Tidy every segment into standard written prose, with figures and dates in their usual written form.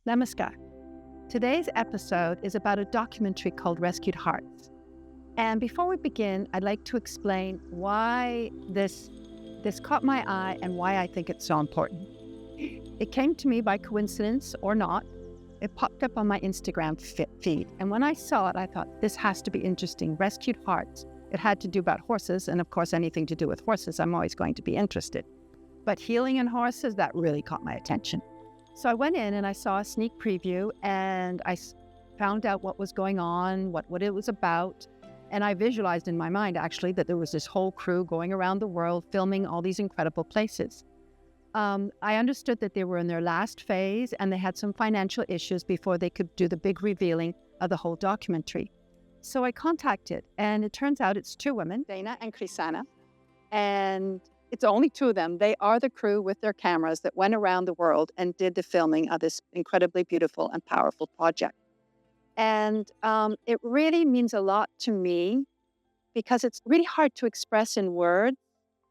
Namaskar. Today's episode is about a documentary called Rescued Hearts. And before we begin, I'd like to explain why this caught my eye and why I think it's so important. It came to me by coincidence or not. It popped up on my Instagram feed. And when I saw it, I thought, this has to be interesting. Rescued Hearts. It had to do about horses. And of course, anything to do with horses, I'm always going to be interested. But healing in horses, that really caught my attention. So I went in and I saw a sneak preview and I found out what was going on, what it was about. And I visualized in my mind, actually, that there was this whole crew going around the world filming all these incredible places. I understood that they were in their last phase and they had some financial issues before they could do the big revealing of the whole documentary. So I contacted, and it turns out it's two women, Dana and Chrisana, and it's only two of them. They are the crew with their cameras that went around the world and did the filming of this incredibly beautiful and powerful project. And it really means a lot to me because it's really hard to express in words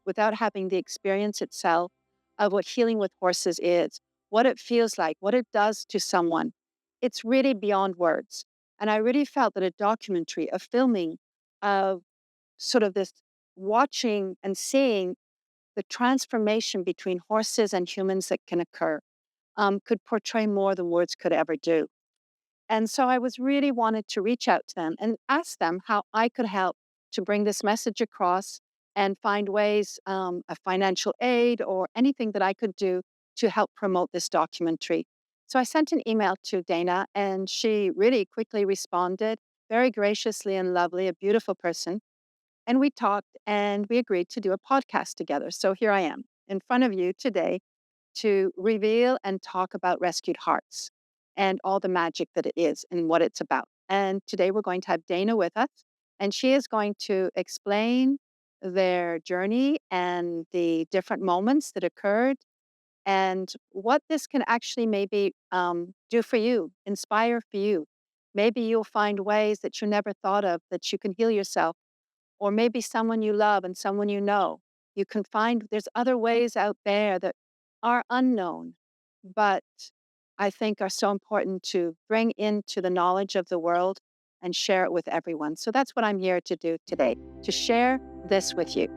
without having the experience itself of what healing with horses is, what it feels like, what it does to someone. It's really beyond words. And I really felt that a documentary, a filming of sort of this watching and seeing the transformation between horses and humans that can occur could portray more than words could ever do. And so I was really wanted to reach out to them and ask them how I could help to bring this message across and find ways of financial aid or anything that I could do to help promote this documentary. So I sent an email to Dana and she really quickly responded, very graciously and lovely, a beautiful person. And we talked and we agreed to do a podcast together. So here I am in front of you today to reveal and talk about Rescued Hearts and all the magic that it is and what it's about. And today we're going to have Dana with us, and she is going to explain their journey and the different moments that occurred and what this can actually maybe do for you, inspire for you. Maybe you'll find ways that you never thought of that you can heal yourself, or maybe someone you love and someone you know. You can find there's other ways out there that are unknown, but I think are so important to bring into the knowledge of the world and share it with everyone. So that's what I'm here to do today, to share this with you.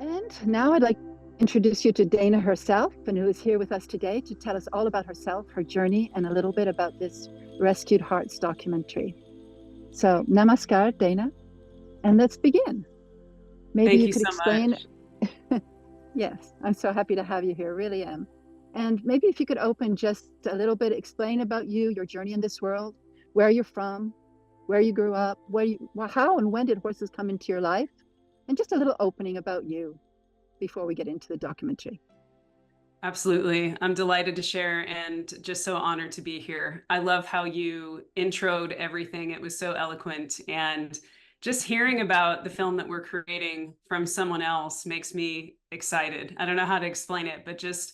And now I'd like to introduce you to Dana herself, and who is here with us today to tell us all about herself, her journey, and a little bit about this Rescued Hearts documentary. So, namaskar, Dana. And let's begin. Maybe Thank you you could so explain. much. Yes, I'm so happy to have you here, really am. And maybe if you could open just a little bit, explain about you, your journey in this world, where you're from, where you grew up, how and when did horses come into your life, and just a little opening about you before we get into the documentary. Absolutely. I'm delighted to share and just so honored to be here. I love how you introed everything. It was so eloquent. And just hearing about the film that we're creating from someone else makes me excited. I don't know how to explain it, but just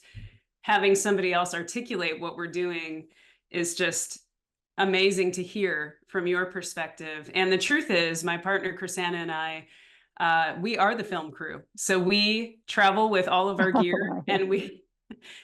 having somebody else articulate what we're doing is just amazing to hear from your perspective. And the truth is, my partner, Chrisana, and I, we are the film crew. So we travel with all of our gear and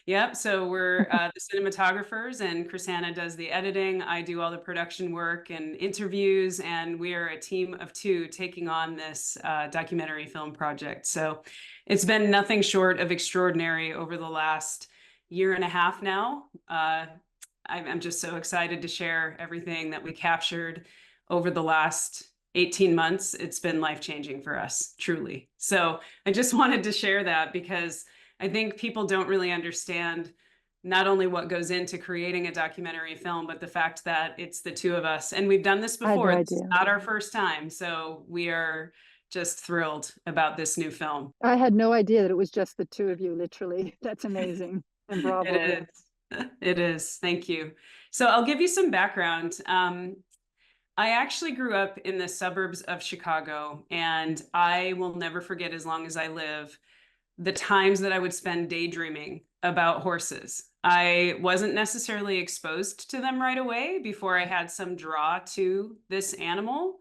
yep. So we're the cinematographers, and Chrisana does the editing. I do all the production work and interviews, and we are a team of two taking on this documentary film project. So it's been nothing short of extraordinary over the last year and a half now. I'm just so excited to share everything that we captured over the last 18 months. It's been life-changing for us, truly. So I just wanted to share that because I think people don't really understand not only what goes into creating a documentary film, but the fact that it's the two of us. And we've done this before. No It's idea. not our first time. So we are just thrilled about this new film. I had no idea that it was just the two of you, literally. That's amazing. And bravo. It is. It is. Thank you. So I'll give you some background. I actually grew up in the suburbs of Chicago, and I will never forget as long as I live the times that I would spend daydreaming about horses. I wasn't necessarily exposed to them right away before I had some draw to this animal.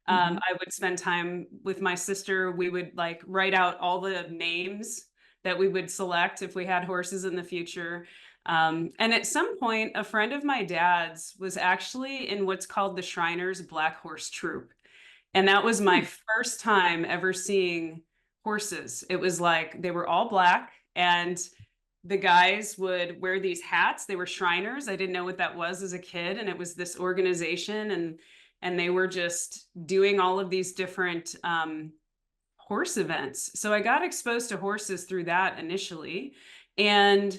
I would spend time with my sister. We would like write out all the names that we would select if we had horses in the future. And at some point, a friend of my dad's was actually in what's called the Shriners Black Horse Troop. And that was my first time ever seeing horses. It was like they were all black, and the guys would wear these hats. They were Shriners. I didn't know what that was as a kid. And it was this organization, and they were just doing all of these different horse events. So I got exposed to horses through that initially. And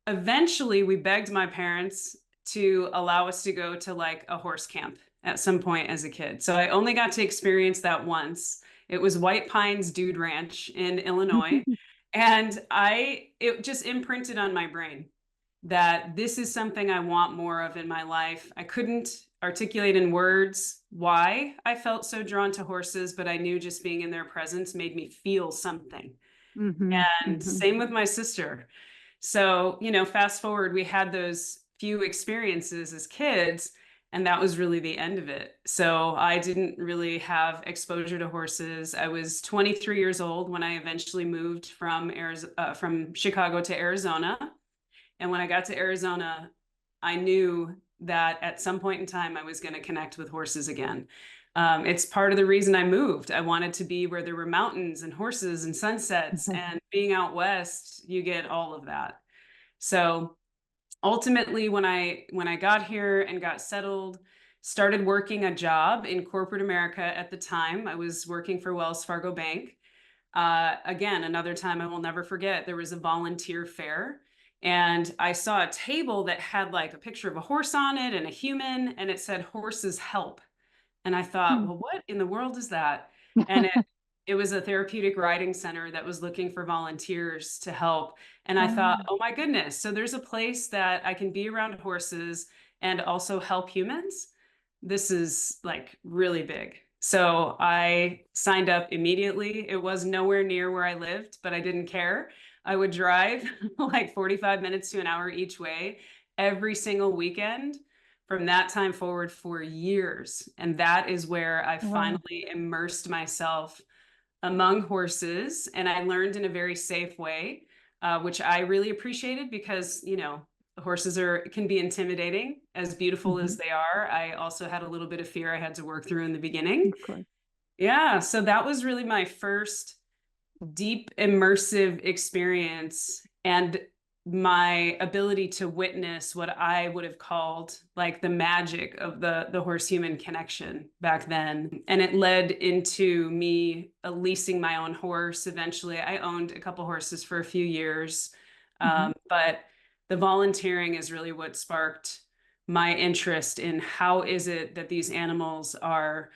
eventually we begged my parents to allow us to go to like a horse camp at some point as a kid. So I only got to experience that once. It was White Pines Dude Ranch in Illinois. And it just imprinted on my brain that this is something I want more of in my life. I couldn't articulate in words why I felt so drawn to horses, but I knew just being in their presence made me feel something. And same with my sister. So, fast forward, we had those few experiences as kids, and that was really the end of it. So I didn't really have exposure to horses. I was 23 years old when I eventually moved from Chicago to Arizona. And when I got to Arizona, I knew that at some point in time, I was going to connect with horses again. It's part of the reason I moved. I wanted to be where there were mountains and horses and sunsets, and being out west, you get all of that. So ultimately, when I got here and got settled, started working a job in corporate America at the time, I was working for Wells Fargo Bank. Again, another time I will never forget, there was a volunteer fair, and I saw a table that had like a picture of a horse on it and a human, and it said horses help. And I thought, well, what in the world is that? And it was a therapeutic riding center that was looking for volunteers to help. And I thought, oh my goodness, so there's a place that I can be around horses and also help humans. This is like really big. So I signed up immediately. It was nowhere near where I lived, but I didn't care. I would drive like 45 minutes to an hour each way every single weekend from that time forward for years. And that is where I finally immersed myself among horses. And I learned in a very safe way, which I really appreciated because, horses can be intimidating, as beautiful as they are. I also had a little bit of fear I had to work through in the beginning. Of course. Yeah. So that was really my first deep immersive experience, and my ability to witness what I would have called like the magic of the horse human connection back then. And it led into me leasing my own horse. Eventually, I owned a couple horses for a few years. But the volunteering is really what sparked my interest in how is it that these animals are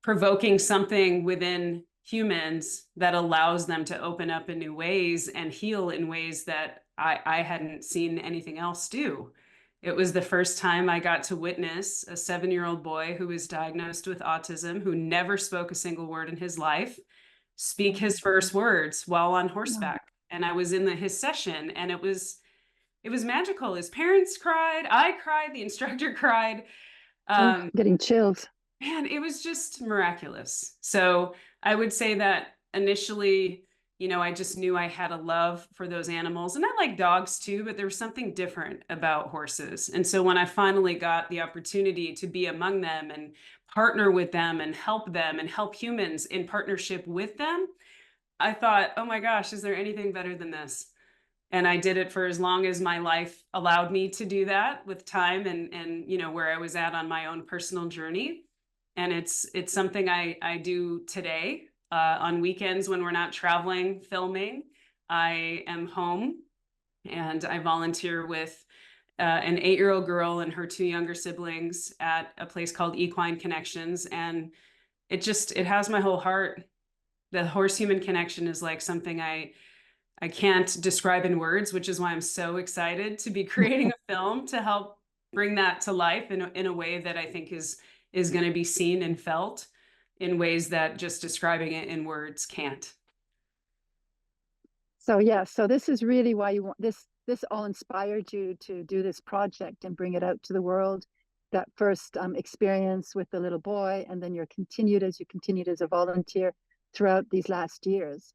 provoking something within humans that allows them to open up in new ways and heal in ways that I hadn't seen anything else do. It was the first time I got to witness a 7-year-old boy who was diagnosed with autism, who never spoke a single word in his life, speak his first words while on horseback. And I was in his session, and it was magical. His parents cried, I cried, the instructor cried. Getting chills. Man, it was just miraculous. So I would say that initially, I just knew I had a love for those animals, and I like dogs too, but there was something different about horses. And so when I finally got the opportunity to be among them and partner with them and help humans in partnership with them, I thought, oh my gosh, is there anything better than this? And I did it for as long as my life allowed me to do that, with time and where I was at on my own personal journey. And it's something I do today. On weekends when we're not traveling, filming, I am home and I volunteer with an 8-year-old girl and her 2 younger siblings at a place called Equine Connections. And it has my whole heart. The horse human connection is like something I can't describe in words, which is why I'm so excited to be creating a film to help bring that to life in a way that I think is going to be seen and felt in ways that just describing it in words can't. So so this is really why you want this all inspired you to do this project and bring it out to the world. That first experience with the little boy, and then you continued as a volunteer throughout these last years.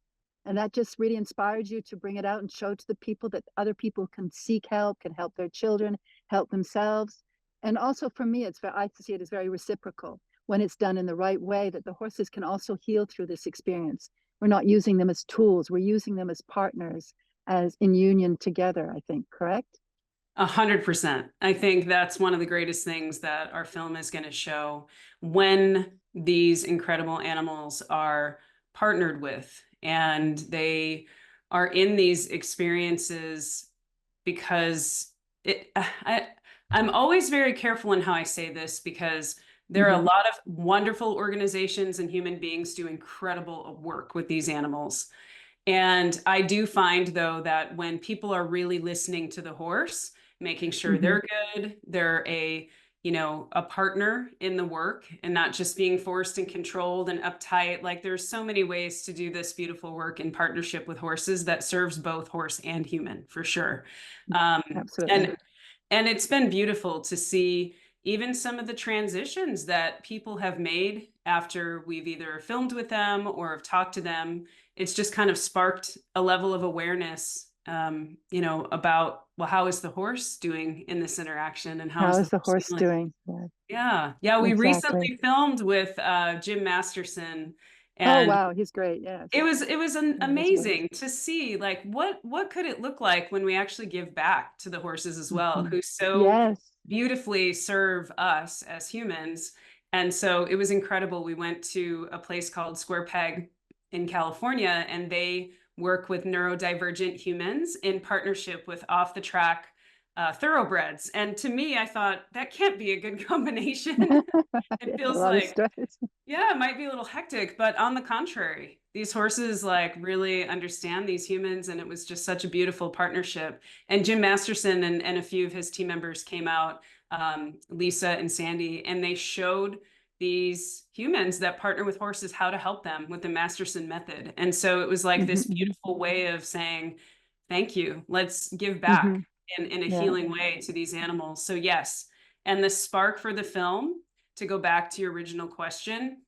And that just really inspired you to bring it out and show to the people that other people can seek help, can help their children, help themselves. And also for me, I see it as very reciprocal when it's done in the right way, that the horses can also heal through this experience. We're not using them as tools, we're using them as partners, as in union together, I think, correct? 100%. I think that's one of the greatest things that our film is going to show when these incredible animals are partnered with and they are in these experiences because I'm always very careful in how I say this because there are a lot of wonderful organizations and human beings do incredible work with these animals. And I do find, though, that when people are really listening to the horse, making sure they're good, they're a partner in the work and not just being forced and controlled and uptight. Like there's so many ways to do this beautiful work in partnership with horses that serves both horse and human, for sure. Absolutely. And it's been beautiful to see even some of the transitions that people have made after we've either filmed with them or have talked to them. It's just kind of sparked a level of awareness, about, well, how is the horse doing in this interaction and how How is the is the horse horse feeling? doing? Yeah. We Exactly. recently filmed with Jim Masterson, Oh, and wow. He's great. Yes. it was Yeah, he's great. amazing to see like what could it look like when we actually give back to the horses as well, who so Yes. beautifully serve us as humans. And so it was incredible. We went to a place called Square Peg in California, and they work with neurodivergent humans in partnership with off the track thoroughbreds. And to me, I thought that can't be a good combination. It Yeah, a feels lot of like, stress. yeah, it might be a little hectic, but on the contrary, these horses like really understand these humans, and it was just such a beautiful partnership. And Jim Masterson and a few of his team members came out, Lisa and Sandy, and they showed these humans that partner with horses how to help them with the Masterson method. And so it was like this beautiful way of saying, thank you, let's give back in a Yeah. healing way to these animals. So yes, and the spark for the film, to go back to your original question,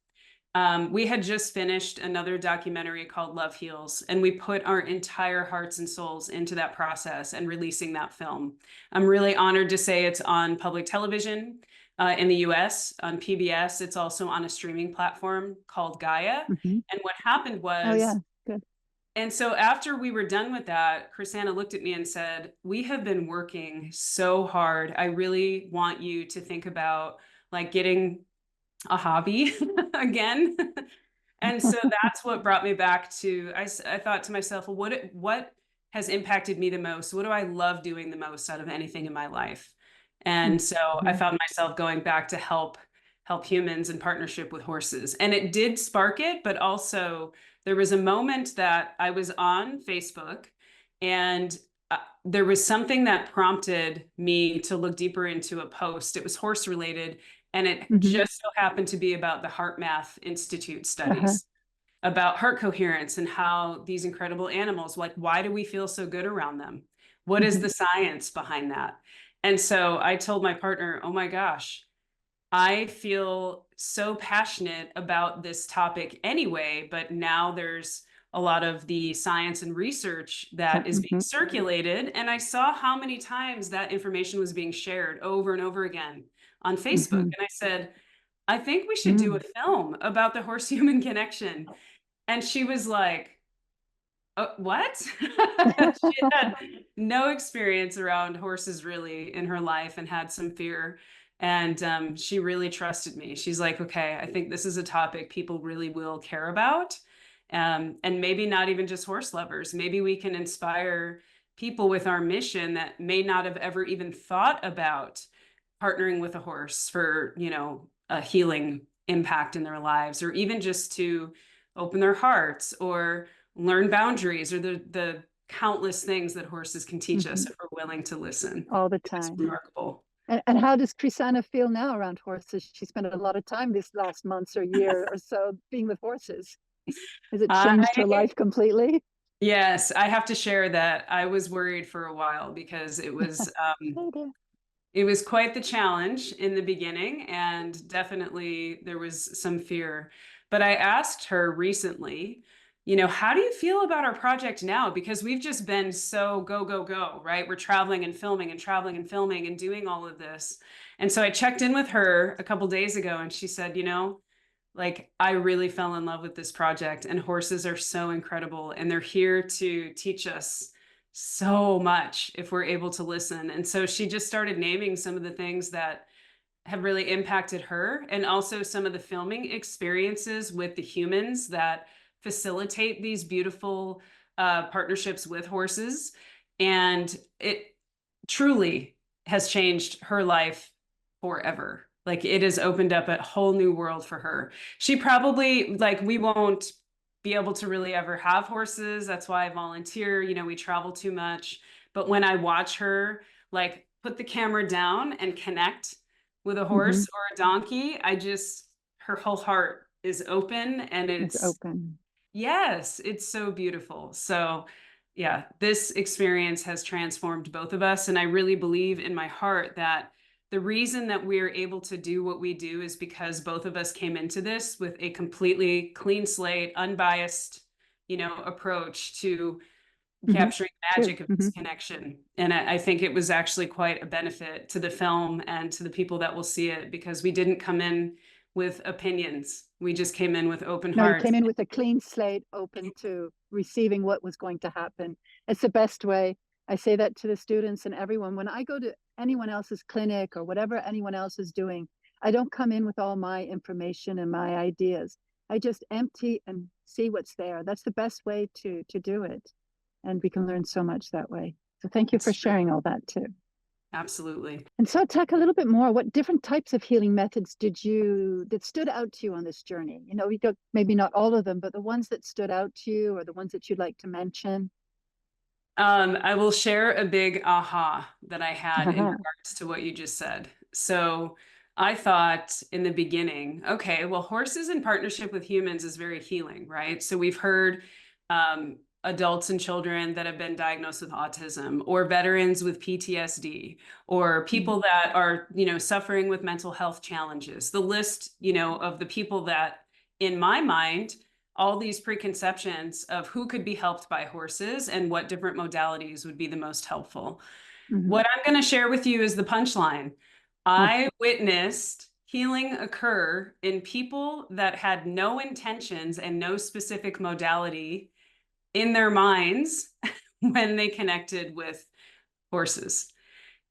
we had just finished another documentary called Love Heals, and we put our entire hearts and souls into that process and releasing that film. I'm really honored to say it's on public television in the US, on PBS. It's also on a streaming platform called Gaia. And what happened Oh, yeah. was, Good. and so after we were done with that, Chrisanna looked at me and said, we have been working so hard. I really want you to think about like getting a hobby again. And so that's what brought me back to, I thought to myself, well, what has impacted me the most? What do I love doing the most out of anything in my life? And so I found myself going back to help humans in partnership with horses. And it did spark it, but also there was a moment that I was on Facebook, and there was something that prompted me to look deeper into a post. It was horse related, and it just so happened to be about the HeartMath Institute studies about heart coherence and how these incredible animals, like, why do we feel so good around them? What is the science behind that? And so I told my partner, oh my gosh, I feel so passionate about this topic anyway, but now there's a lot of the science and research that is being circulated. And I saw how many times that information was being shared over and over again on Facebook. And I said, I think we should do a film about the horse human connection. And she was like, oh, what? She had no experience around horses really in her life and had some fear. And she really trusted me. She's like, okay, I think this is a topic people really will care about. And maybe not even just horse lovers. Maybe we can inspire people with our mission that may not have ever even thought about partnering with a horse for, a healing impact in their lives, or even just to open their hearts or learn boundaries, or the countless things that horses can teach us if we're willing to listen. All the It's time. remarkable. And how does Chrisanna feel now around horses? She spent a lot of time this last months or year or so being with horses. Has it changed her life completely? Yes, I have to share that I was worried for a while because it was quite the challenge in the beginning, and definitely there was some fear. But I asked her recently, how do you feel about our project now? Because we've just been so go, go, go, right? We're traveling and filming and traveling and filming and doing all of this. And so I checked in with her a couple days ago and she said, like I really fell in love with this project, and horses are so incredible and they're here to teach us so much if we're able to listen. And so she just started naming some of the things that have really impacted her, and also some of the filming experiences with the humans that facilitate these beautiful partnerships with horses. And it truly has changed her life forever. Like it has opened up a whole new world for her. She probably, like, we won't be able to really ever have horses. That's why I volunteer. We travel too much. But when I watch her, like, put the camera down and connect with a Mm-hmm. horse or a donkey, her whole heart is open, and It's open. yes, it's so beautiful. So, yeah, this experience has transformed both of us. And I really believe in my heart that the reason that we're able to do what we do is because both of us came into this with a completely clean slate, unbiased, approach to Mm-hmm. capturing the True. magic of Mm-hmm. this connection. And I think it was actually quite a benefit to the film and to the people that will see it, because we didn't come in with opinions. We just came in with open No, you hearts. came in with a clean slate, open to receiving what was going to happen. It's the best way. I say that to the students and everyone. When I go to anyone else's clinic or whatever anyone else is doing, I don't come in with all my information and my ideas. I just empty and see what's there. That's the best way to do it. And we can learn so much that way. So thank you for That's true. sharing all that too. Absolutely. And so talk a little bit more. What different types of healing methods that stood out to you on this journey? We got maybe not all of them, but the ones that stood out to you, or the ones that you'd like to mention. I will share a big aha that I had in Uh-huh. regards to what you just said. So I thought in the beginning, okay, well, horses in partnership with humans is very healing, right? So we've heard adults and children that have been diagnosed with autism, or veterans with PTSD, or Mm-hmm. people that are, suffering with mental health challenges. The list, of the people that, in my mind, all these preconceptions of who could be helped by horses and what different modalities would be the most helpful. Mm-hmm. What I'm going to share with you is the punchline. Huh. I witnessed healing occur in people that had no intentions and no specific modality in their minds when they connected with horses.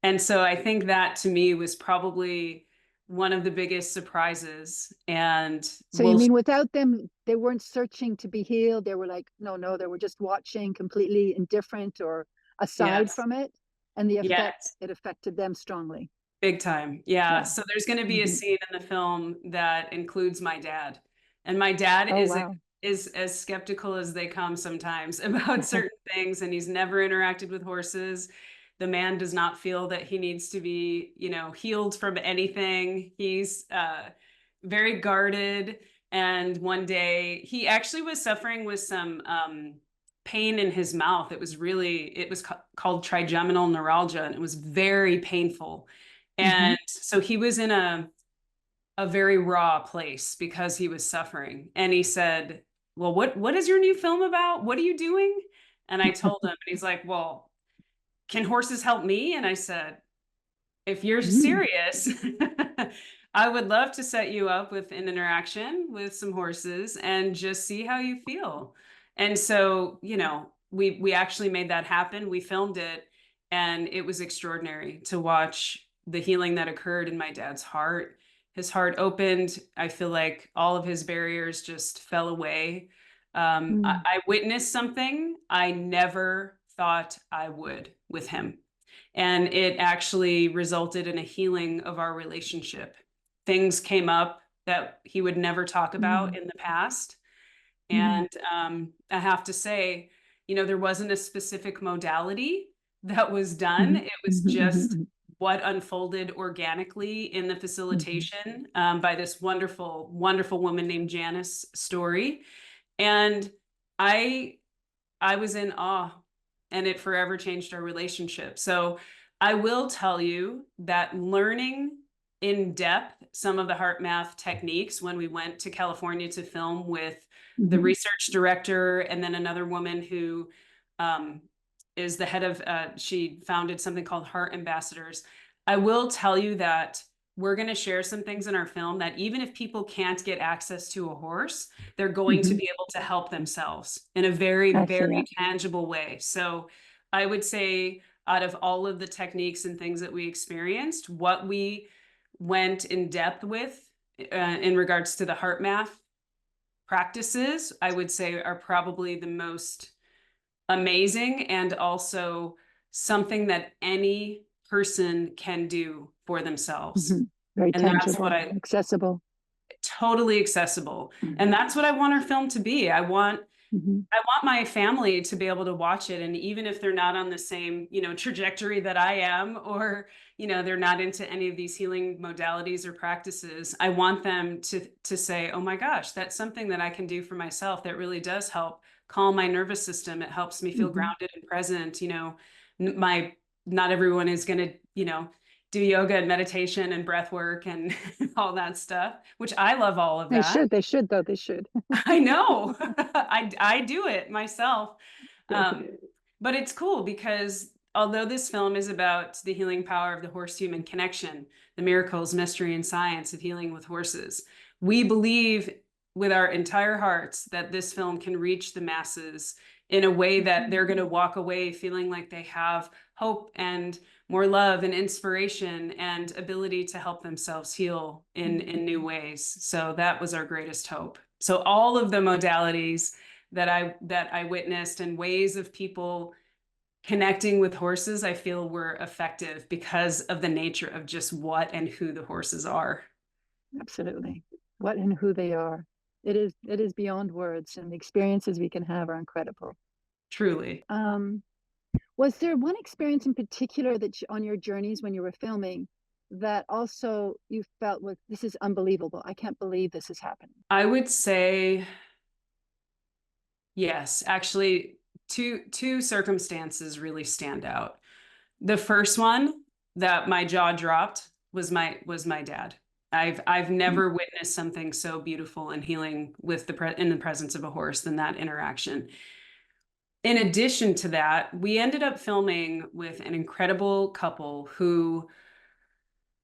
And so I think that to me was probably one of the biggest surprises. And So you mean without them, they weren't searching to be healed. They were like, no, they were just watching, completely indifferent or aside yes, from it. And yes. it affected them strongly. Big time. Yeah. Yeah. So there's going to be a Mm-hmm. scene in the film that includes my dad. And my dad Oh, wow. is as skeptical as they come sometimes about certain things, and he's never interacted with horses. The man does not feel that he needs to be, healed from anything. He's very guarded. And one day he actually was suffering with some pain in his mouth. It was called trigeminal neuralgia, and it was very painful. Mm-hmm. And so he was in a very raw place because he was suffering. And he said, well, what is your new film about? What are you doing? And I told him, and he's like, well, can horses help me? And I said, if you're Mm-hmm. serious, I would love to set you up with an interaction with some horses and just see how you feel. And so, we actually made that happen. We filmed it, and it was extraordinary to watch the healing that occurred in my dad's heart. His heart opened. I feel like all of his barriers just fell away. I witnessed something I never thought I would with him. And it actually resulted in a healing of our relationship. Things came up that he would never talk Mm-hmm. about in the past. Mm-hmm. And I have to say, there wasn't a specific modality that was done. It was just Mm-hmm. what unfolded organically in the Mm-hmm. facilitation by this wonderful, wonderful woman named Janice Story. And I I was in awe, and it forever changed our relationship. So I will tell you that learning in depth some of the heart math techniques when we went to California to film with the Mm-hmm. research director, and then another woman who is the head of, she founded something called Heart Ambassadors. I will tell you that we're going to share some things in our film that even if people can't get access to a horse, they're going to be able to help themselves in a very, I see, very yeah. tangible way. So I would say out of all of the techniques and things that we experienced, what we went in depth with in regards to the heart math practices, I would say are probably the most amazing and also something that any person can do for themselves. Mm-hmm. Very And that's what tangible, accessible. totally accessible. Mm-hmm. And that's what I want our film to be. Mm-hmm. I want my family to be able to watch it. And even if they're not on the same, trajectory that I am, or, they're not into any of these healing modalities or practices, I want them to say, oh my gosh, that's something that I can do for myself that really does help calm my nervous system. It helps me feel grounded and present. Not everyone is going to, do yoga and meditation and breath work and all that stuff, which I love all of that. They should though, they should. I know. I do it myself. Good. But it's cool because although this film is about the healing power of the horse-human connection, the miracles, mystery, and science of healing with horses, we believe with our entire hearts that this film can reach the masses in a way that they're going to walk away feeling like they have hope and more love and inspiration and ability to help themselves heal in new ways. So that was our greatest hope. So all of the modalities that I witnessed and ways of people connecting with horses, I feel were effective because of the nature of just what and who the horses are. Absolutely. What and who they are. It is beyond words, and the experiences we can have are incredible. Truly. Was there one experience in particular that on your journeys when you were filming that also you felt this is unbelievable? I can't believe this is happening. I would say yes, actually, two circumstances really stand out. The first one that my jaw dropped was my dad. I've never witnessed something so beautiful and healing with in the presence of a horse than that interaction. In addition to that, we ended up filming with an incredible couple who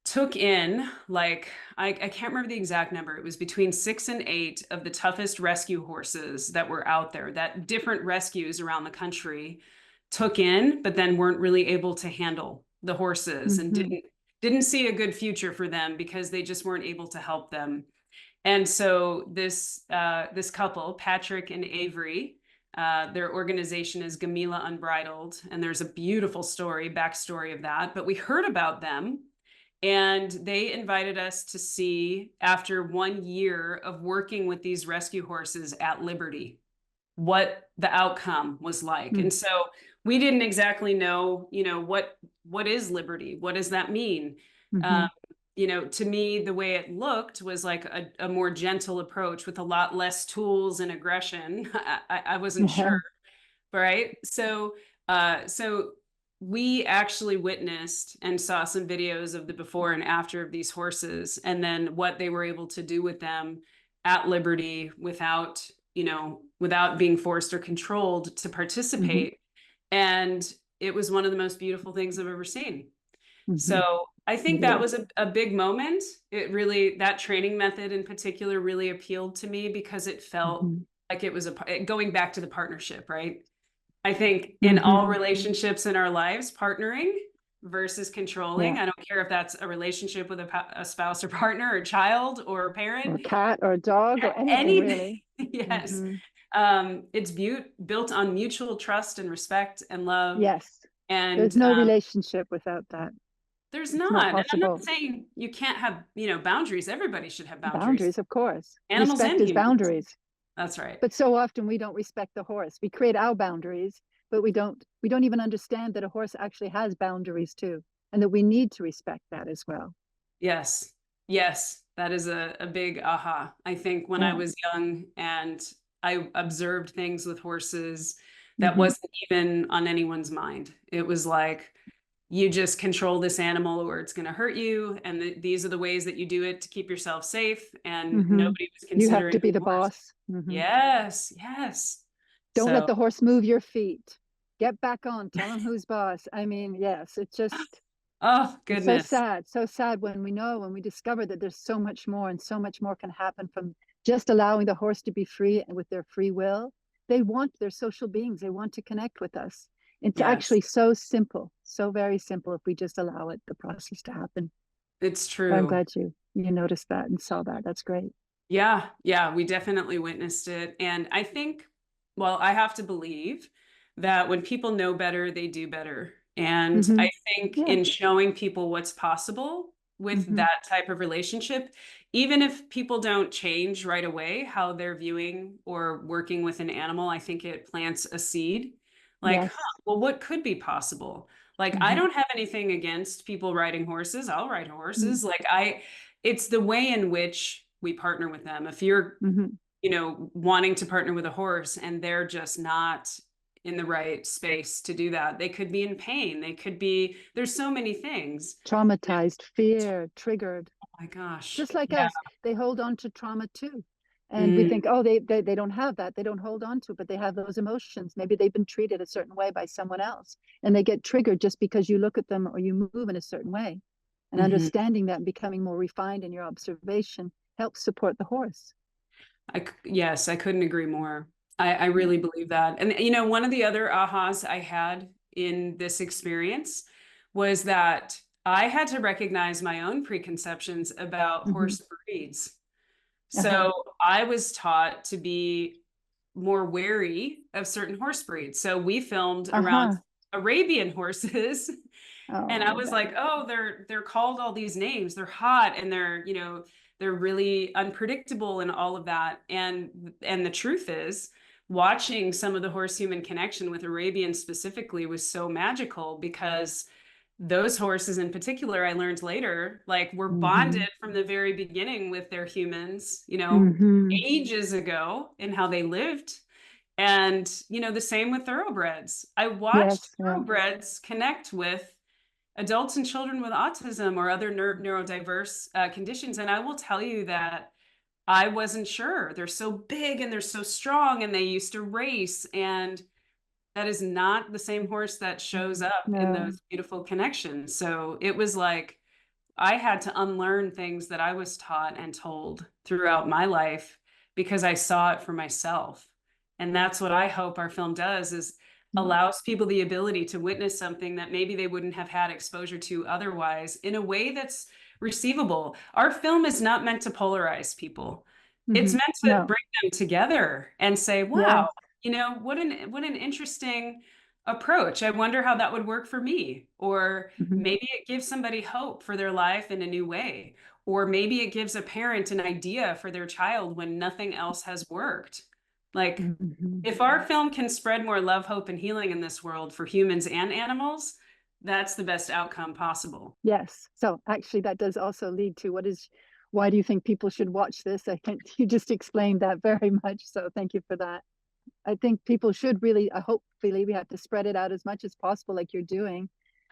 took in, like, I can't remember the exact number. It was between 6 and 8 of the toughest rescue horses that were out there, that different rescues around the country took in, but then weren't really able to handle the horses and didn't see a good future for them because they just weren't able to help them. And so this couple, Patrick and Avery, their organization is Gamila Unbridled, and there's a beautiful backstory of that. But we heard about them, and they invited us to see, after 1 year of working with these rescue horses at Liberty, what the outcome was like. And so we didn't exactly know, what is Liberty? What does that mean? To me, the way it looked was like a more gentle approach with a lot less tools and aggression. I wasn't sure, right? So we actually witnessed and saw some videos of the before and after of these horses, and then what they were able to do with them at Liberty without being forced or controlled to participate. And it was one of the most beautiful things I've ever seen. So I think that was a big moment. It really, that training method in particular really appealed to me because it felt like it was going back to the partnership, right? I think in all relationships in our lives, partnering versus controlling. I don't care if that's a relationship with a spouse or partner or child or a parent. Or a cat or a dog or anything really. Yes. It's built on mutual trust and respect and love. Yes. And there's no relationship without that. There's not. And I'm not saying you can't have, boundaries. Everybody should have boundaries. Boundaries, of course. Animals respect and is humans. Boundaries. That's right. But so often we don't respect the horse. We create our boundaries, but we don't even understand that a horse actually has boundaries too, and that we need to respect that as well. Yes. Yes. That is a big aha. I think when I was young and I observed things with horses that wasn't even on anyone's mind. It was like, you just control this animal or it's going to hurt you. And these are the ways that you do it to keep yourself safe. And Mm-hmm. nobody was You have considering to be the the horse. boss. Mm-hmm. Yes, yes. Don't let So, the horse move your feet. Get back on. Tell him who's boss. I mean, yes, it's just, oh, it's goodness. so sad when we know, when we discover that there's so much more and so much more can happen from just allowing the horse to be free and with their free will. They're social beings. They want to connect with us. It's Yes, actually so simple, so very simple if we just allow it, the process to happen. it's So I'm true. glad you noticed that and saw that. That's great. Yeah, yeah, we definitely witnessed it. And I think, well, I have to believe that when people know better, they do better. And Mm-hmm. I think Yeah. in showing people what's possible with Mm-hmm. that type of relationship, even if people don't change right away how they're viewing or working with an animal, I think it plants a seed. Like, huh, Yes. well, what could be possible? Like, I Mm-hmm. don't have anything against people riding horses. I'll ride Mm-hmm. horses. It's the way in which we partner with them. If you're, Mm-hmm. wanting to partner with a horse and they're just not in the right space to do that, they could be in pain. There's so many things. Traumatized, fear, triggered. Oh my gosh. Just like Yeah. us, they hold on to trauma too. And we Mm, think, oh, they don't have that. They don't hold on to it, but they have those emotions. Maybe they've been treated a certain way by someone else. And they get triggered just because you look at them or you move in a certain way. And mhm. understanding that and becoming more refined in your observation helps support the horse. Yes, I couldn't agree more. I Yeah. really believe that. And one of the other ahas I had in this experience was that I had to recognize my own preconceptions about Mm-hmm. horse breeds. Uh-huh. So I was taught to be more wary of certain horse breeds. So we filmed around Uh-huh. Arabian horses. And Oh, I I was bet. like, oh, they're called all these names. They're hot and they're really unpredictable and all of that. And the truth is, watching some of the horse human connection with Arabian specifically was so magical because those horses in particular, I learned later, like were Mm-hmm. bonded from the very beginning with their humans, Mm-hmm. ages ago in how they lived. And, the same with thoroughbreds. I watched Yes. Yeah. thoroughbreds connect with adults and children with autism or other neurodiverse conditions. And I will tell you that I wasn't sure. They're so big and they're so strong and they used to race. And that is not the same horse that shows up in No. those beautiful connections. So it was like I had to unlearn things that I was taught and told throughout my life because I saw it for myself. And that's what I hope our film does is allows people the ability to witness something that maybe they wouldn't have had exposure to otherwise in a way that's receivable. Our film is not meant to polarize people. It's Mm-hmm. meant to No. bring them together and say, Yes. wow, what an interesting approach. I wonder how that would work for me. Or Mm-hmm. maybe it gives somebody hope for their life in a new way. Or maybe it gives a parent an idea for their child when nothing else has worked. Like, Mm-hmm. if our film can spread more love, hope, and healing in this world for humans and animals, that's the best outcome possible. Yes. So actually, that does also lead to why do you think people should watch this? I think you just explained that very much. So thank you for that. I think people should really, hopefully, we have to spread it out as much as possible, like you're doing,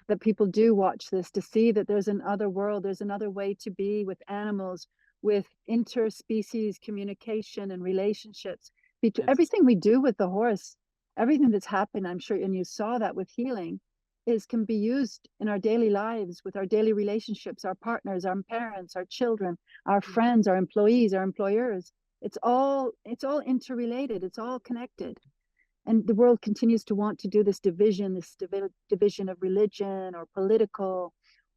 that people do watch this to see that there's another world, there's another way to be with animals, with interspecies communication and relationships. Yes. Everything we do with the horse, everything that's happened, I'm sure, and you saw that with healing, is can be used in our daily lives with our daily relationships, our partners, our parents, our children, our friends, our employees, our employers. It's all interrelated, it's all connected. And the world continues to want to do this division, division of religion or political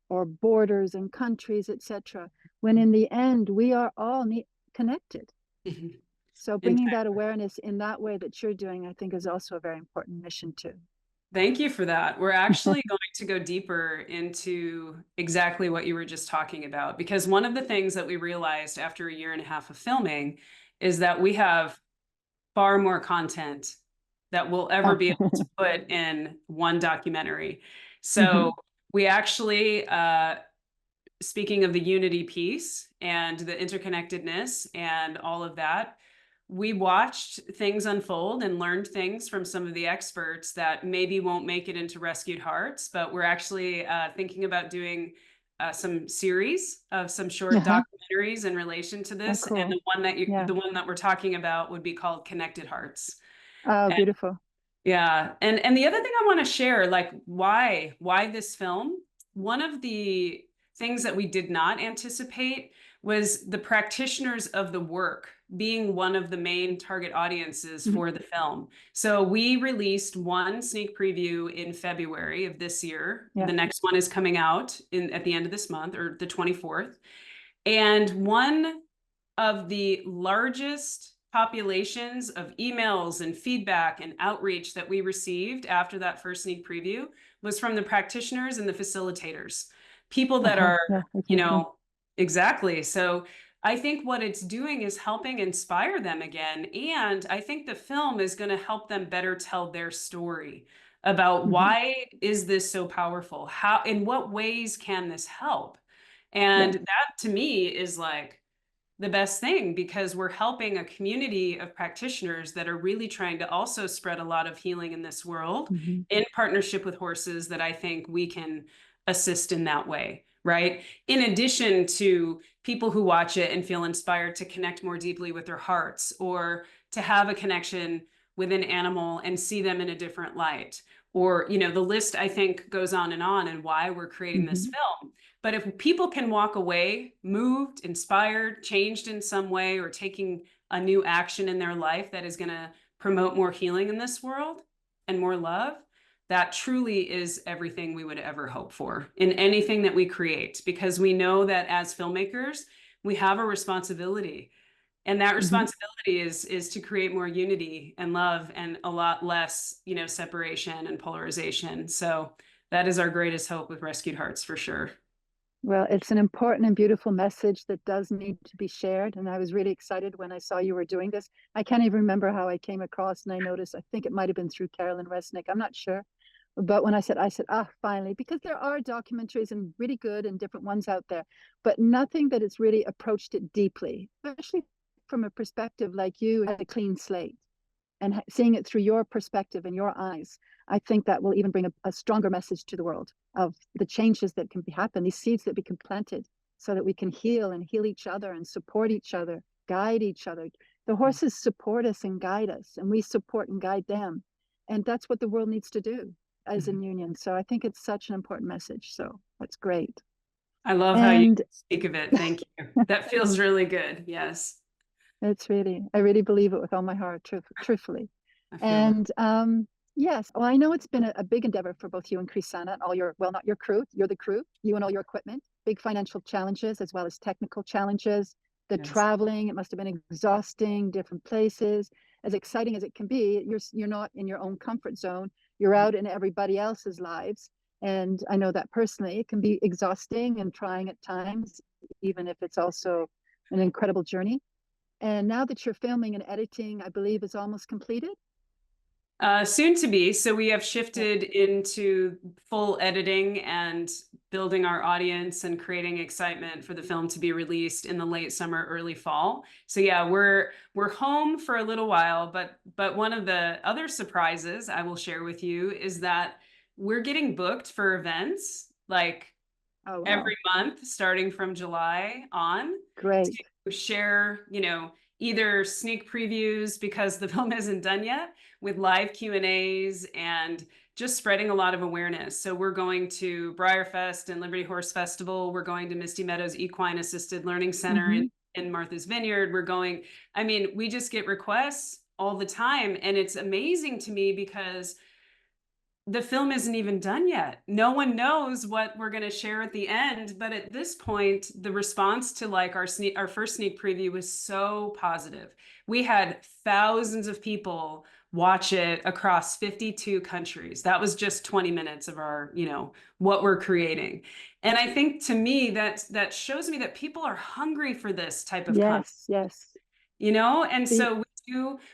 or borders and countries, etc., when in the end we are all connected. Mhm. So In bringing that awareness in that way that you're doing, I think, is also a very important mission too. Thank you for that. We're actually going to go deeper into exactly what you were just talking about, because one of the things that we realized after a year and a half of filming is that we have far more content that we'll ever be able to put in one documentary. So Mhm. we actually, speaking of the unity piece and the interconnectedness and all of that, we watched things unfold and learned things from some of the experts that maybe won't make it into Rescued Hearts, but we're actually thinking about doing some series of some short Uh-huh. documentaries in relation to Oh, this. And cool. Yeah. the one that we're talking about would be called Connected Hearts. Oh, beautiful. Yeah. And the other thing I want to share, like why this film? One of the things that we did not anticipate was the practitioners of the work being one of the main target audiences Mhm. for the film. So we released one sneak preview in February of this year. Yeah. The next one is coming out at the end of this month, or the 24th. And one of the largest populations of emails and feedback and outreach that we received after that first sneak preview was from the practitioners and the facilitators, people that Uh-huh. are, Yeah, you exactly. know, exactly. So I think what it's doing is helping inspire them again. And I think the film is going to help them better tell their story about Hmm. why is this so powerful? How, in what ways can this help? Yeah. And that to me is like the best thing, because we're helping a community of practitioners that are really trying to also spread a lot of healing in this world Hmm. in partnership with horses, that I think we can assist in that way, right? In addition to people who watch it and feel inspired to connect more deeply with their hearts, or to have a connection with an animal and see them in a different light. Or, the list I think goes on and why we're creating this Hmm. film. But if people can walk away moved, inspired, changed in some way, or taking a new action in their life that is going to promote more healing in this world and more love, that truly is everything we would ever hope for in anything that we create, because we know that as filmmakers, we have a responsibility. And that Hmm. responsibility is to create more unity and love, and a lot less, separation and polarization. So that is our greatest hope with Rescued Hearts, for sure. Well, it's an important and beautiful message that does need to be shared. And I was really excited when I saw you were doing this. I can't even remember how I came across, and I noticed, I think it might have been through Carolyn Resnick. I'm not sure. But when I said, finally, because there are documentaries and really good and different ones out there, but nothing that has really approached it deeply, especially from a perspective like you had a clean slate and seeing it through your perspective and your eyes. I think that will even bring a stronger message to the world of the changes that can happen, these seeds that we can planted so that we can heal and heal each other and support each other, guide each other. The horses support us and guide us, and we support and guide them. And that's what the world needs to do as in union. So I think it's such an important message. So that's great. I love how you And speak of it. Thank you. That feels really good. Yes. I really believe it with all my heart, truthfully. I feel that. And yes, well, I know it's been a big endeavor for both you and Chrisana and all your, well, not your crew, you're the crew, you and all your equipment, big financial challenges as well as technical challenges. The Yes. traveling, it must have been exhausting, different places. As exciting as it can be, you're not in your own comfort zone. You're out in everybody else's lives. And I know that personally, it can be exhausting and trying at times, even if it's also an incredible journey. And now that you're filming and editing, I believe is almost completed. Soon to be. So we have Yeah. shifted into full editing and building our audience and creating excitement for the film to be released in the late summer, early fall. So yeah, we're home for a little while, but one of the other surprises I will share with you is that we're getting booked for events like Oh, every wow. month starting from July on, Great. to share, either sneak previews because the film isn't done yet, with live Q&As and just spreading a lot of awareness. So we're going to Briarfest and Liberty Horse Festival. We're going to Misty Meadows Equine Assisted Learning Center Hmm. in Martha's Vineyard. We just get requests all the time. And it's amazing to me because the film isn't even done yet. No one knows what we're going to share at the end, but at this point, the response to like our first sneak preview was so positive. We had thousands of people watch it across 52 countries. That was just 20 minutes of our, what we're creating. And I think to me that shows me that people are hungry for this type of content, Yes, yes. and The, so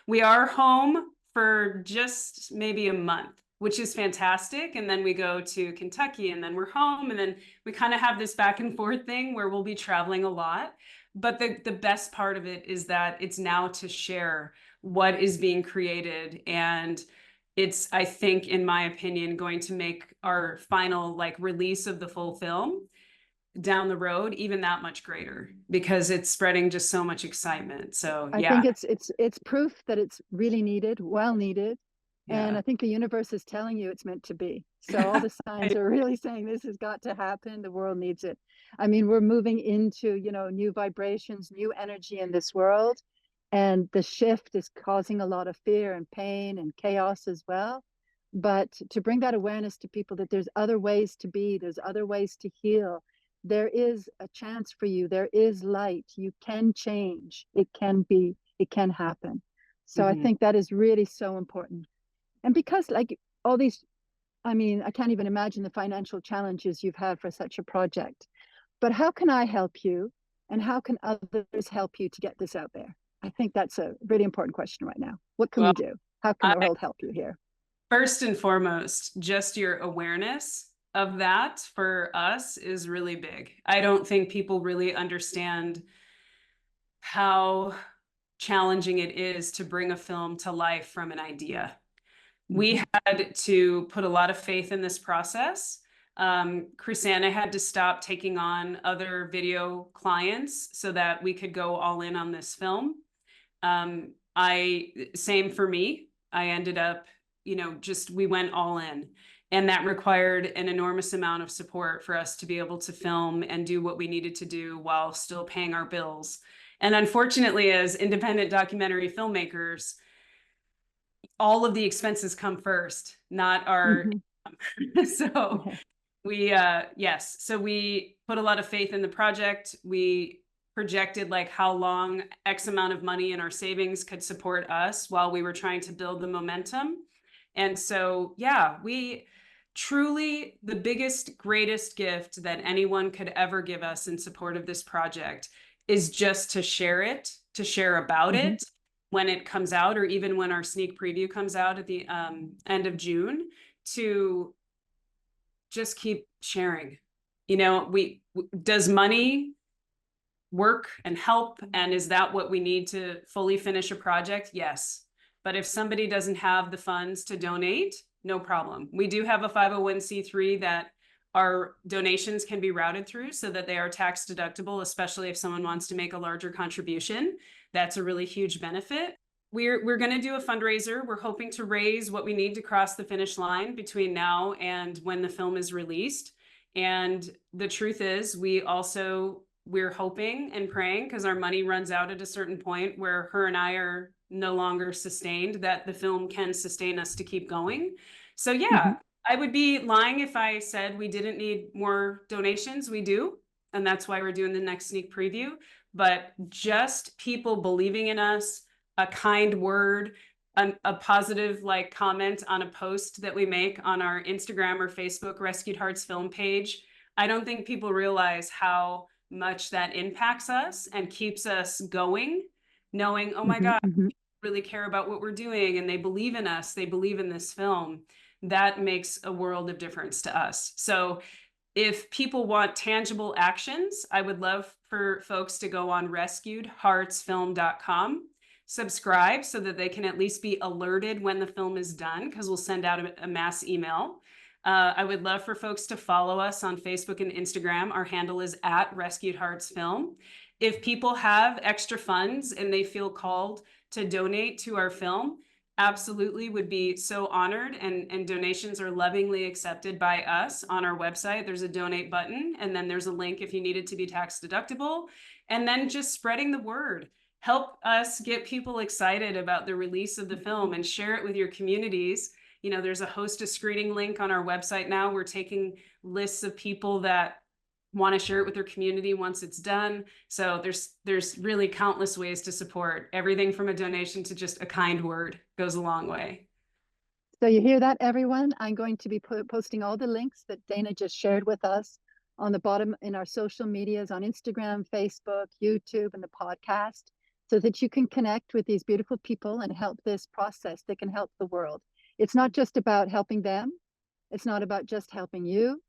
we are home for just maybe a month, which is fantastic. And then we go to Kentucky, and then we're home, and then we kind of have this back and forth thing where we'll be traveling a lot. But the best part of it is that it's now to share what is being created. And it's, I think, in my opinion, going to make our final like release of the full film down the road even that much greater, because it's spreading just so much excitement. So I yeah. think it's proof that it's really needed, well needed. And Yeah. I think the universe is telling you it's meant to be. So all the signs are really saying this has got to happen. The world needs it. I mean, we're moving into, new vibrations, new energy in this world. And the shift is causing a lot of fear and pain and chaos as well. But to bring that awareness to people that there's other ways to be, there's other ways to heal. There is a chance for you. There is light. You can change. It can be, it can happen. So I Mhm. think that is really so important. And because like all these, I mean, I can't even imagine the financial challenges you've had for such a project. But how can I help you? And how can others help you to get this out there? I think that's a really important question right now. What can Well, we do? How can the world help you here? first and foremost, just your awareness of that for us is really big. I don't think people really understand how challenging it is to bring a film to life from an idea. We Mm-hmm. had to put a lot of faith in this process. Chrisanna had to stop taking on other video clients so that we could go all in on this film. Same for me. I ended up, just we went all in. And that required an enormous amount of support for us to be able to film and do what we needed to do while still paying our bills. And unfortunately, as independent documentary filmmakers, all of the expenses come first, not our Mm-hmm. so we yes, so we put a lot of faith in the project. We projected like how long X amount of money in our savings could support us while we were trying to build the momentum. And so yeah, we truly, the biggest, greatest gift that anyone could ever give us in support of this project is just to share it, to share about Mm-hmm. it when it comes out, or even when our sneak preview comes out at the end of June, to just keep sharing. Does money work and help? And is that what we need to fully finish a project? Yes. But if somebody doesn't have the funds to donate, no problem. We do have a 501c3 that our donations can be routed through so that they are tax deductible, especially if someone wants to make a larger contribution. That's a really huge benefit. We're going to do a fundraiser. We're hoping to raise what we need to cross the finish line between now and when the film is released. And the truth is, we're hoping and praying, because our money runs out at a certain point where her and I are no longer sustained, that the film can sustain us to keep going. So Mm-hmm. yeah, I would be lying if I said we didn't need more donations. We do. And that's why we're doing the next sneak preview. But just people believing in us, a kind word, a positive like comment on a post that we make on our Instagram or Facebook Rescued Hearts film page. I don't think people realize how much that impacts us and keeps us going, knowing, oh my Mm-hmm. God, Mm-hmm. really care about what we're doing and they believe in us, they believe in this film. That makes a world of difference to us. So if people want tangible actions, I would love for folks to go on rescuedheartsfilm.com, subscribe so that they can at least be alerted when the film is done, because we'll send out a mass email. I would love for folks to follow us on Facebook and Instagram. Our handle is at Rescued Hearts Film. If people have extra funds and they feel called to donate to our film, absolutely would be so honored, and donations are lovingly accepted by us. On our website there's a donate button, and then there's a link if you need it to be tax deductible. And then just spreading the word, help us get people excited about the release of the film and share it with your communities. There's a host a screening link on our website now. We're taking lists of people that want to share it with their community once it's done. So there's really countless ways to support. Everything from a donation to just a kind word goes a long way. So you hear that, everyone? I'm going to be posting all the links that Dana just shared with us on the bottom in our social medias on Instagram, Facebook, YouTube, and the podcast, so that you can connect with these beautiful people and help this process that can help the world. It's not just about helping them. It's not about just helping you.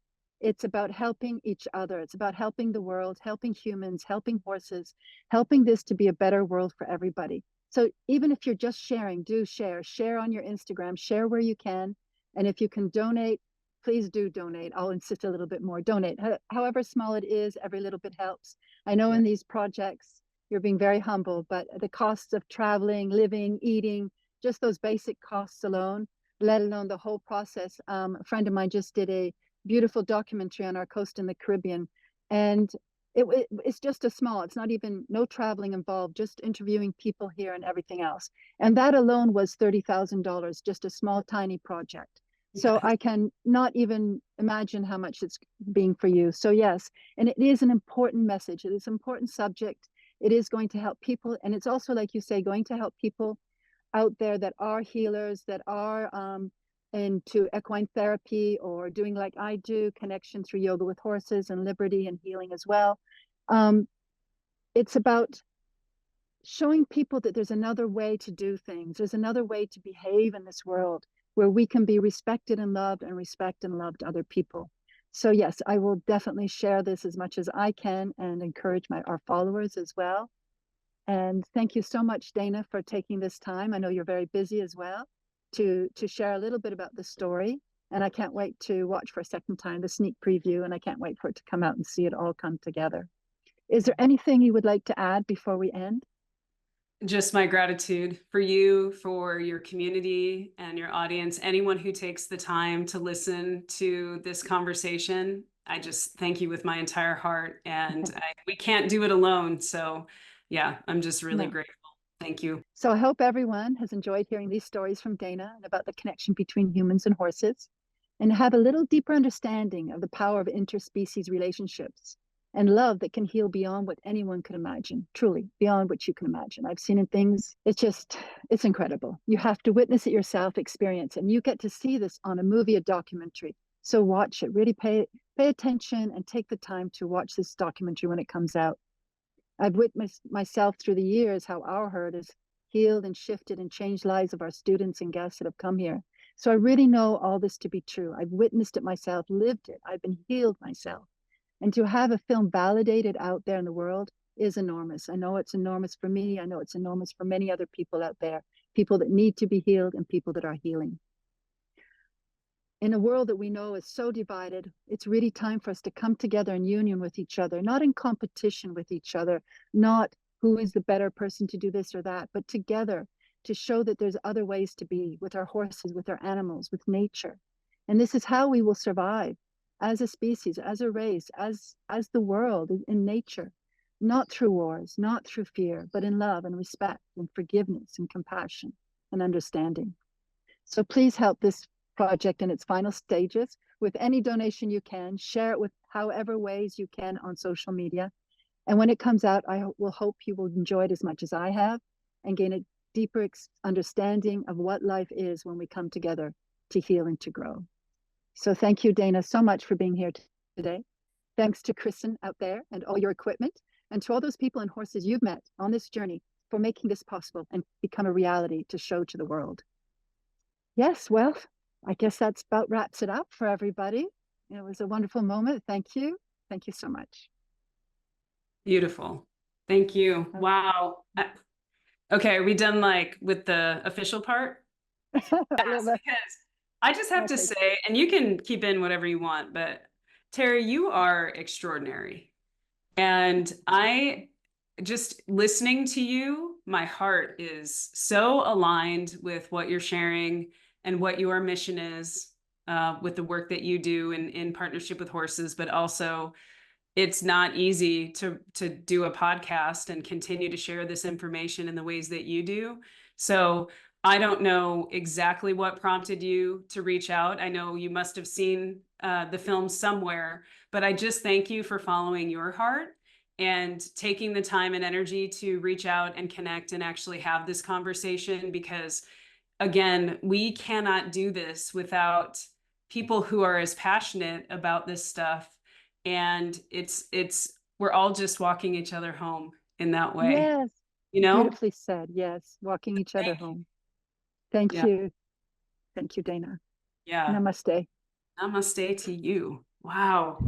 It's about helping each other. It's about helping the world, helping humans, helping horses, helping this to be a better world for everybody. So even if you're just sharing, do share. Share on your Instagram, share where you can. And if you can donate, please do donate. I'll insist a little bit more. Donate. However small it is, every little bit helps. I know in these projects, you're being very humble, but the costs of traveling, living, eating, just those basic costs alone, let alone the whole process. A friend of mine just did a beautiful documentary on our coast in the Caribbean, and it's just a small, it's not even, no traveling involved, just interviewing people here and everything else. And that alone was $30,000, just a small, tiny project. So I can not even imagine how much it's being for you. So yes, and it is an important message. It is an important subject. It is going to help people. And it's also, like you say, going to help people out there that are healers, that are into equine therapy, or doing like I do, connection through yoga with horses and liberty and healing as well. It's about showing people that there's another way to do things. There's another way to behave in this world where we can be respected and loved, and respect and loved other people. So yes, I will definitely share this as much as I can and encourage our followers as well. And thank you so much, Dana, for taking this time. I know you're very busy as well, to share a little bit about the story. And I can't wait to watch for a second time the sneak preview, and I can't wait for it to come out and see it all come together. Is there anything you would like to add before we end? Just my gratitude for you, for your community and your audience, anyone who takes the time to listen to this conversation. I just thank you with my entire heart, and we can't do it alone. So yeah, I'm just really grateful. Thank you. So I hope everyone has enjoyed hearing these stories from Dana and about the connection between humans and horses, and have a little deeper understanding of the power of interspecies relationships and love that can heal beyond what anyone could imagine, truly beyond what you can imagine. I've seen in things, it's incredible. You have to witness it yourself, experience, and you get to see this on a movie, a documentary. So watch it, really pay attention and take the time to watch this documentary when it comes out. I've witnessed myself through the years how our herd has healed and shifted and changed lives of our students and guests that have come here. So I really know all this to be true. I've witnessed it myself, lived it. I've been healed myself. And to have a film validated out there in the world is enormous. I know it's enormous for me. I know it's enormous for many other people out there, people that need to be healed and people that are healing. In a world that we know is so divided, it's really time for us to come together in union with each other, not in competition with each other, not who is the better person to do this or that, but together to show that there's other ways to be with our horses, with our animals, with nature. And this is how we will survive as a species, as a race, as the world in nature, not through wars, not through fear, but in love and respect and forgiveness and compassion and understanding. So please help this project in its final stages with any donation you can. Share it with however ways you can on social media. And when it comes out, I will hope you will enjoy it as much as I have and gain a deeper understanding of what life is when we come together to heal and to grow. So thank you, Dana, so much for being here today. Thanks to Kristen out there and all your equipment, and to all those people and horses you've met on this journey for making this possible and become a reality to show to the world. Yes, well, I guess that's about wraps it up for everybody. It was a wonderful moment. Thank you. Thank you so much. Beautiful. Thank you. Wow. Okay, are we done like with the official part? Yes, because I just have to say, and you can keep in whatever you want, but Terry, you are extraordinary. And I just listening to you, my heart is so aligned with what you're sharing and what your mission is with the work that you do in partnership with horses, but also it's not easy to do a podcast and continue to share this information in the ways that you do. So I don't know exactly what prompted you to reach out. I know you must have seen the film somewhere, but I just thank you for following your heart and taking the time and energy to reach out and connect and actually have this conversation, because again, we cannot do this without people who are as passionate about this stuff. And we're all just walking each other home in that way. Yes. You know? Beautifully said. Yes. Walking each other home. Thank you. Thank you, Dana. Yeah. Namaste. Namaste to you. Wow.